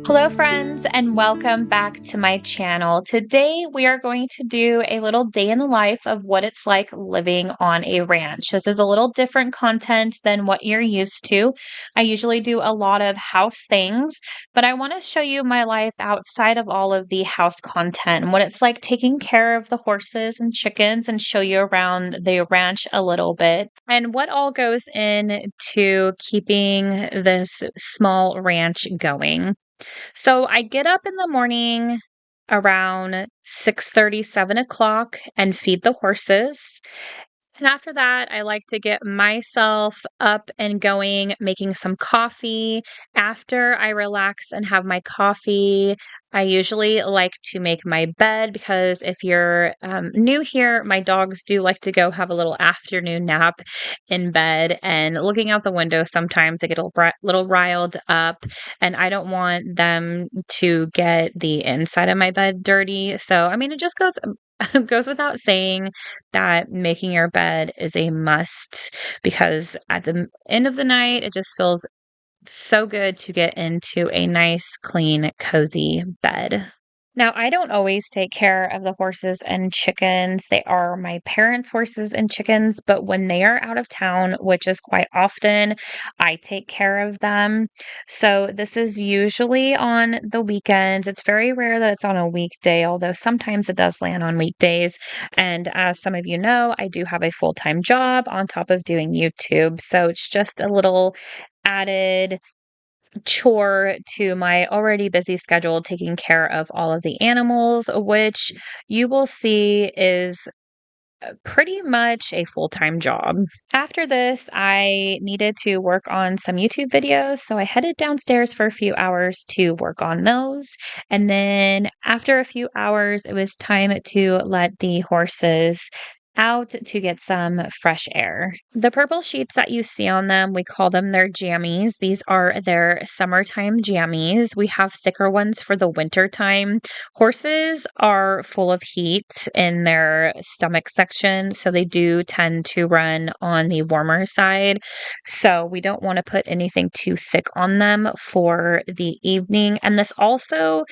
Hello, friends, and welcome back to my channel. Today, we are going to do a little day in the life of what it's like living on a ranch. This is a little different content than what you're used to. I usually do a lot of house things, but I want to show you my life outside of all of the house content and what it's like taking care of the horses and chickens and show you around the ranch a little bit and what all goes into keeping this small ranch going. So I get up in the morning around 6:30, 7 o'clock and feed the horses. And after that, I like to get myself up and going, making some coffee. After I relax and have my coffee, I usually like to make my bed because if you're new here, my dogs do like to go have a little afternoon nap in bed. And looking out the window, sometimes they get a little riled up, and I don't want them to get the inside of my bed dirty. So, I mean, it just goes without saying that making your bed is a must because at the end of the night, it just feels so good to get into a nice, clean, cozy bed. Now, I don't always take care of the horses and chickens. They are my parents' horses and chickens, but when they are out of town, which is quite often, I take care of them. So, this is usually on the weekends. It's very rare that it's on a weekday, although sometimes it does land on weekdays. And as some of you know, I do have a full time job on top of doing YouTube. So, it's just a little added chore to my already busy schedule taking care of all of the animals, which you will see is pretty much a full time job. After this, I needed to work on some YouTube videos, so I headed downstairs for a few hours to work on those. And then after a few hours, it was time to let the horses out to get some fresh air. The purple sheets that you see on them, we call them their jammies. These are their summertime jammies. We have thicker ones for the winter time. Horses are full of heat in their stomach section, so they do tend to run on the warmer side. So we don't want to put anything too thick on them for the evening. And this also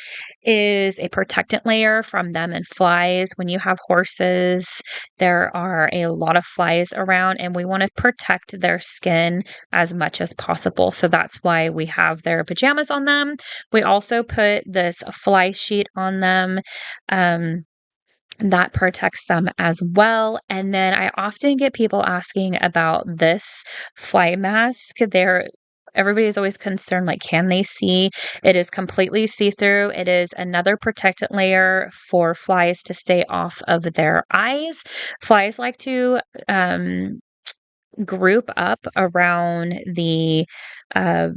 is a protectant layer from them and flies. When you have horses, there are a lot of flies around, and we want to protect their skin as much as possible. So that's why we have their pajamas on them. We also put this fly sheet on them. That protects them as well. And then I often get people asking about this fly mask. Everybody's always concerned, like, can they see? It is completely see-through. It is another protectant layer for flies to stay off of their eyes. Flies like to group up uh,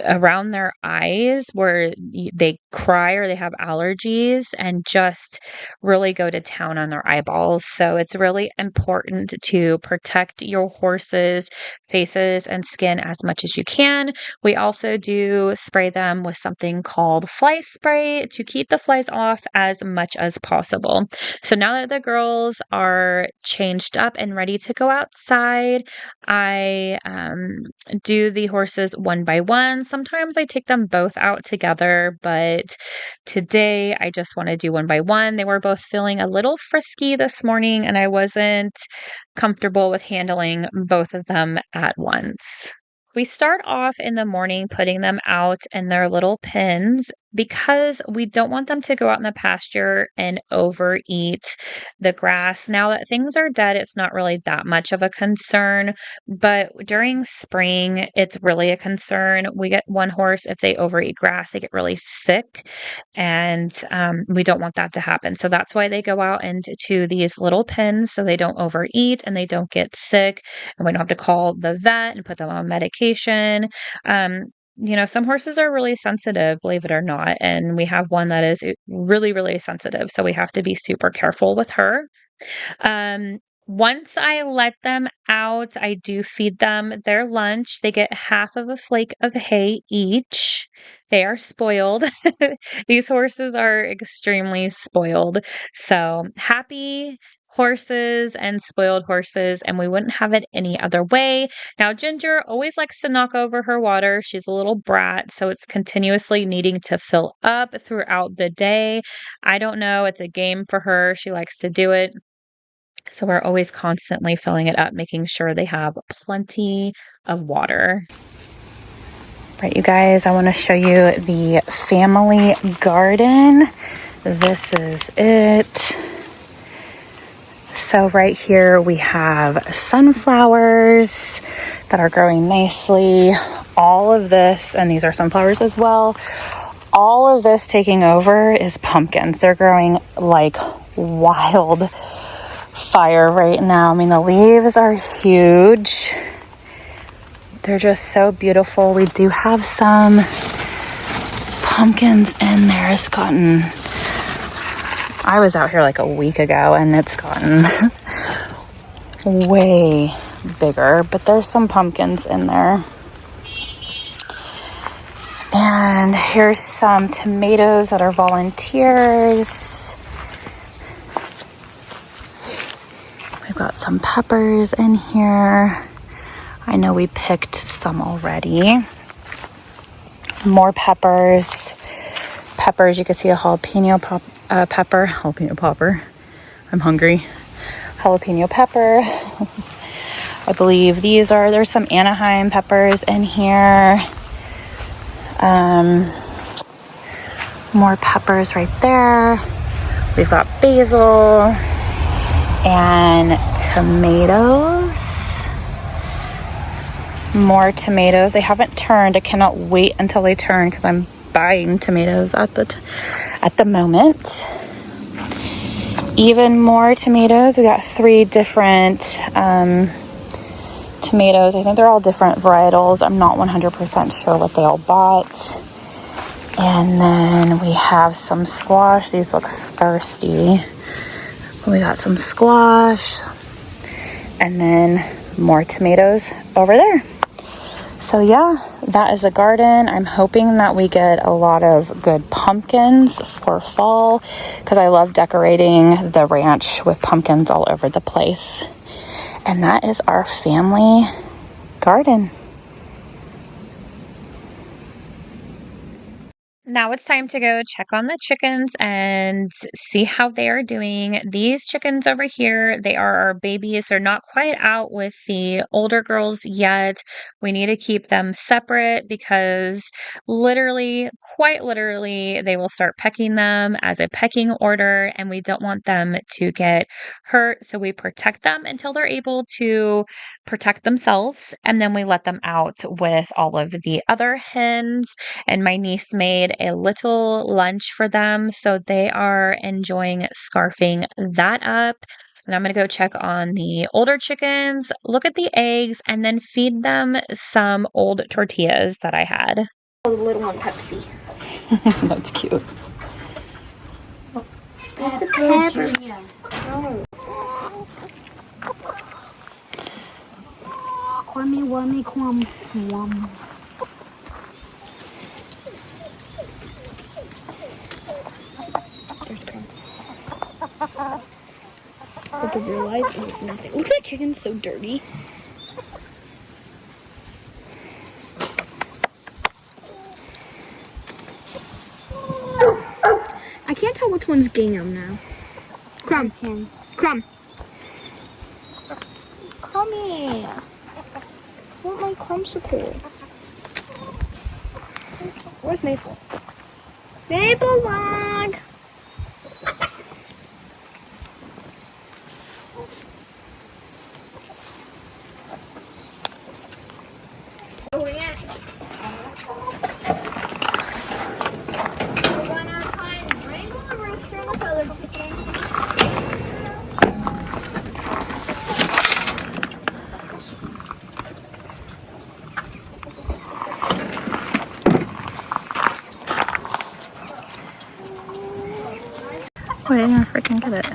around their eyes where they cry or they have allergies and just really go to town on their eyeballs. So it's really important to protect your horses' faces and skin as much as you can. We also do spray them with something called fly spray to keep the flies off as much as possible. So now that the girls are changed up and ready to go outside, I do the horses one by one. Sometimes I take them both out together, but today I just want to do one by one. They were both feeling a little frisky this morning, and I wasn't comfortable with handling both of them at once. We start off in the morning putting them out in their little pens because we don't want them to go out in the pasture and overeat the grass. Now that things are dead, it's not really that much of a concern, but during spring, it's really a concern. We get one horse, if they overeat grass, they get really sick, and we don't want that to happen. So that's why they go out into these little pens so they don't overeat and they don't get sick, and we don't have to call the vet and put them on medication. Um, some horses are really sensitive, believe it or not, and we have one that is really, really sensitive. So we have to be super careful with her. Um, Once I let them out, I do feed them their lunch. They get half of a flake of hay each. They are spoiled. These horses are extremely spoiled. So happy horses and spoiled horses, and we wouldn't have it any other way. Now, Ginger always likes to knock over her water. She's a little brat, so it's continuously needing to fill up throughout the day. I don't know. It's a game for her. She likes to do it. So we're always constantly filling it up, making sure they have plenty of water. Right, you guys, I want to show you the family garden. This is it. So right here we have sunflowers that are growing nicely. All of this, and these are sunflowers as well, all of this taking over is pumpkins. They're growing like wildfire right now. I mean, the leaves are huge. They're just so beautiful. We do have some pumpkins in there. It's gotten, I was out here like a week ago and it's gotten way bigger, but there's some pumpkins in there. And here's some tomatoes that are volunteers. We've got some peppers in here. I know we picked some already. More peppers. Peppers, you can see a jalapeno pepper. Jalapeno popper. I'm hungry. Jalapeno pepper. I believe there's some Anaheim peppers in here. More peppers right there. We've got basil and tomatoes. More tomatoes. They haven't turned. I cannot wait until they turn because I'm buying tomatoes at the moment. Even more tomatoes. We got 3 different tomatoes. I think they're all different varietals. I'm not 100% sure what they all bought. And then we have some squash. These look thirsty. We got some squash. And then more tomatoes over there. So yeah, that is a garden. I'm hoping that we get a lot of good pumpkins for fall because I love decorating the ranch with pumpkins all over the place. And that is our family garden. Now it's time to go check on the chickens and see how they are doing. These chickens over here, they are our babies. They're not quite out with the older girls yet. We need to keep them separate because quite literally, they will start pecking them as a pecking order, and we don't want them to get hurt. So we protect them until they're able to protect themselves, and then we let them out with all of the other hens. And my niece made a little lunch for them, so they are enjoying scarfing that up. And I'm going to go check on the older chickens, look at the eggs, and then feed them some old tortillas that I had. The little one, Pepsi. That's cute. That's the pepper. No. Kwame, wame, kwam, wam. There's crumb. But to realize it's nothing. Looks like chicken's so dirty. I can't tell which one's Gingham now. Crumb. Crumb. Crummy. I want my crumsicle. Where's Maple? Maple vlog. Wait, I didn't freaking get it.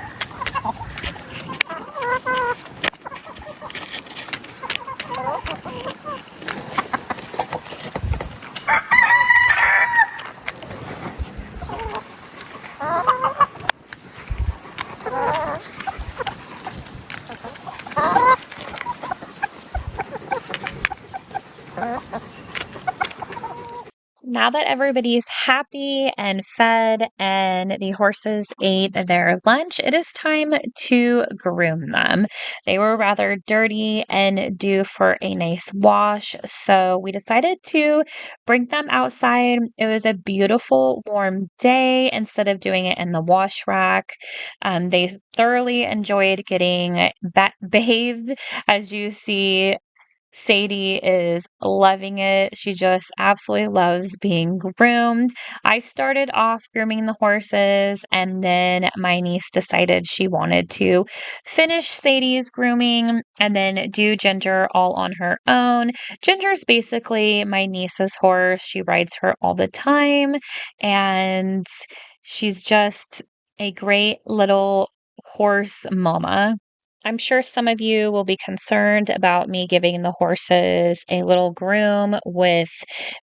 now that everybody's happy and fed and the horses ate their lunch, it is time to groom them. They were rather dirty and due for a nice wash, so we decided to bring them outside. It was a beautiful, warm day instead of doing it in the wash rack. They thoroughly enjoyed getting bathed. As you see, Sadie is loving it. She just absolutely loves being groomed. I started off grooming the horses, and then my niece decided she wanted to finish Sadie's grooming and then do Ginger all on her own. Ginger's basically my niece's horse. She rides her all the time, and she's just a great little horse mama. I'm sure some of you will be concerned about me giving the horses a little groom with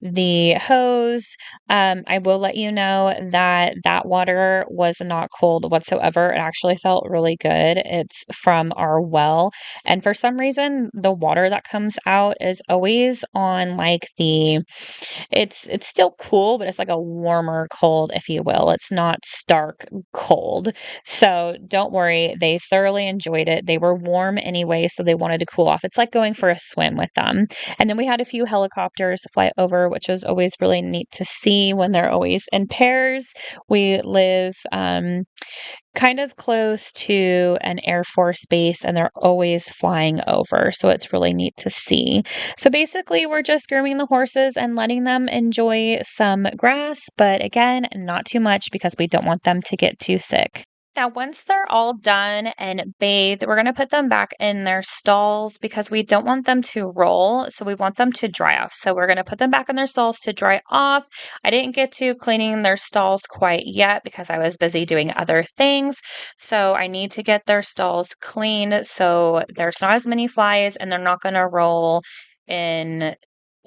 the hose. I will let you know that that water was not cold whatsoever. It actually felt really good. It's from our well. And for some reason, the water that comes out is always on like it's still cool, but it's like a warmer cold, if you will. It's not stark cold. So don't worry, they thoroughly enjoyed it. They were warm anyway, so they wanted to cool off. It's like going for a swim with them. And then we had a few helicopters fly over, which was always really neat to see when they're always in pairs. We live kind of close to an Air Force base, and they're always flying over. So it's really neat to see. So basically, we're just grooming the horses and letting them enjoy some grass, but again, not too much because we don't want them to get too sick. Now, once they're all done and bathed, we're going to put them back in their stalls because we don't want them to roll. So we want them to dry off. So we're going to put them back in their stalls to dry off. I didn't get to cleaning their stalls quite yet because I was busy doing other things. So I need to get their stalls cleaned so there's not as many flies and they're not going to roll in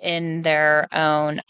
their own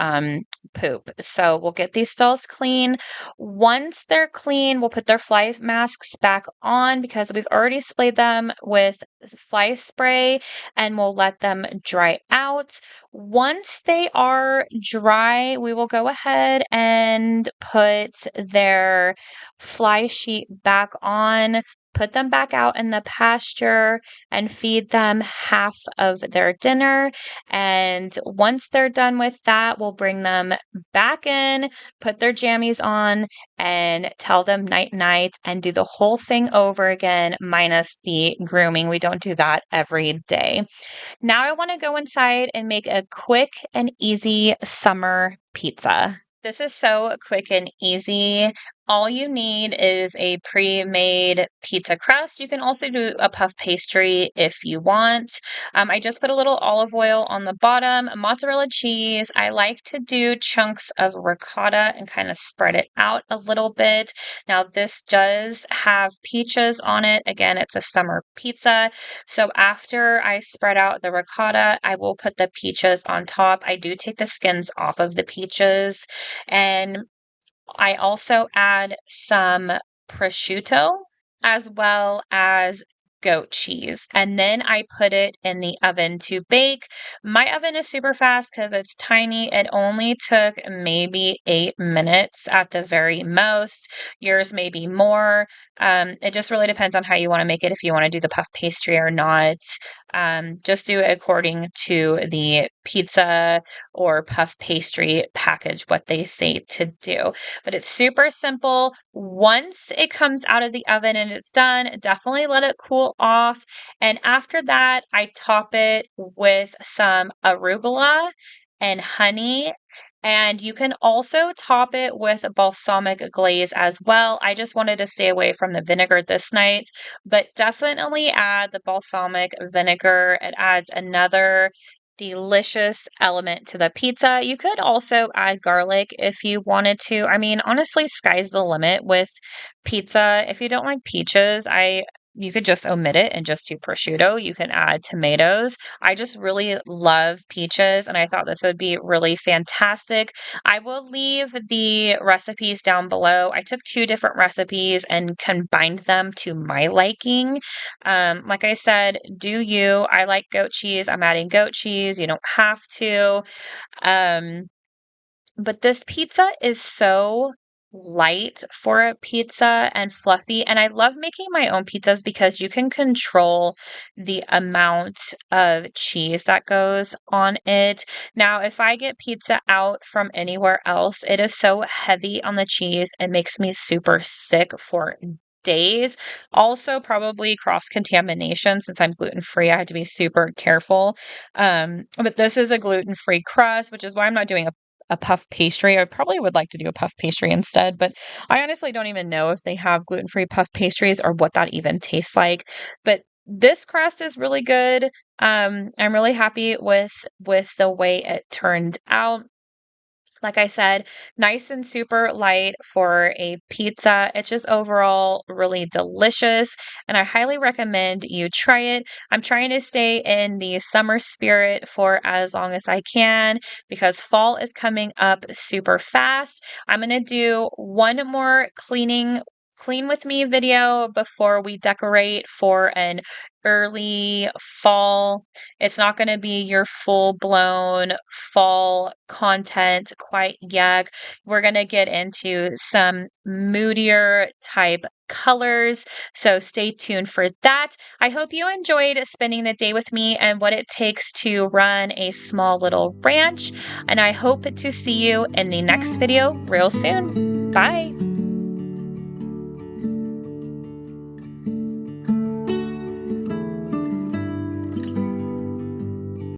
poop. So we'll get these stalls clean. Once they're clean, we'll put their fly masks back on because we've already sprayed them with fly spray, and we'll let them dry out. Once they are dry, we will go ahead and put their fly sheet back on, put them back out in the pasture, and feed them half of their dinner. And once they're done with that, we'll bring them back in, put their jammies on, and tell them night night and do the whole thing over again, minus the grooming. We don't do that every day. Now I want to go inside and make a quick and easy summer pizza. This is so quick and easy. All you need is a pre-made pizza crust. You can also do a puff pastry if you want. I just put a little olive oil on the bottom, mozzarella cheese. I like to do chunks of ricotta and kind of spread it out a little bit. Now, this does have peaches on it. Again, it's a summer pizza. So after I spread out the ricotta, I will put the peaches on top. I do take the skins off of the peaches, and I also add some prosciutto as well as goat cheese. And then I put it in the oven to bake. My oven is super fast because it's tiny. It only took maybe 8 minutes at the very most. Yours may be more. It just really depends on how you want to make it, if you want to do the puff pastry or not. Just do it according to the pizza or puff pastry package, what they say to do. But it's super simple. Once it comes out of the oven and it's done, definitely let it cool off. And after that, I top it with some arugula and honey. And you can also top it with balsamic glaze as well. I just wanted to stay away from the vinegar this night, but definitely add the balsamic vinegar. It adds another delicious element to the pizza. You could also add garlic if you wanted to. I mean, honestly, sky's the limit with pizza. If you don't like peaches, you could just omit it and just do prosciutto. You can add tomatoes. I just really love peaches, and I thought this would be really fantastic. I will leave the recipes down below. I took two different recipes and combined them to my liking. Like I said, do you? I like goat cheese. I'm adding goat cheese. You don't have to. Um, But this pizza is so light for a pizza and fluffy. And I love making my own pizzas because you can control the amount of cheese that goes on it. Now, if I get pizza out from anywhere else, it is so heavy on the cheese, it makes me super sick for days. Also, probably cross contamination since I'm gluten free. I have to be super careful. But this is a gluten free crust, which is why I'm not doing a puff pastry. I probably would like to do a puff pastry instead, but I honestly don't even know if they have gluten-free puff pastries or what that even tastes like. But this crust is really good. I'm really happy with the way it turned out. Like I said, nice and super light for a pizza. It's just overall really delicious, and I highly recommend you try it. I'm trying to stay in the summer spirit for as long as I can because fall is coming up super fast. I'm going to do one more clean with me video before we decorate for an early fall. It's not going to be your full blown fall content quite yet. We're going to get into some moodier type colors. So stay tuned for that. I hope you enjoyed spending the day with me and what it takes to run a small little ranch. And I hope to see you in the next video real soon. Bye.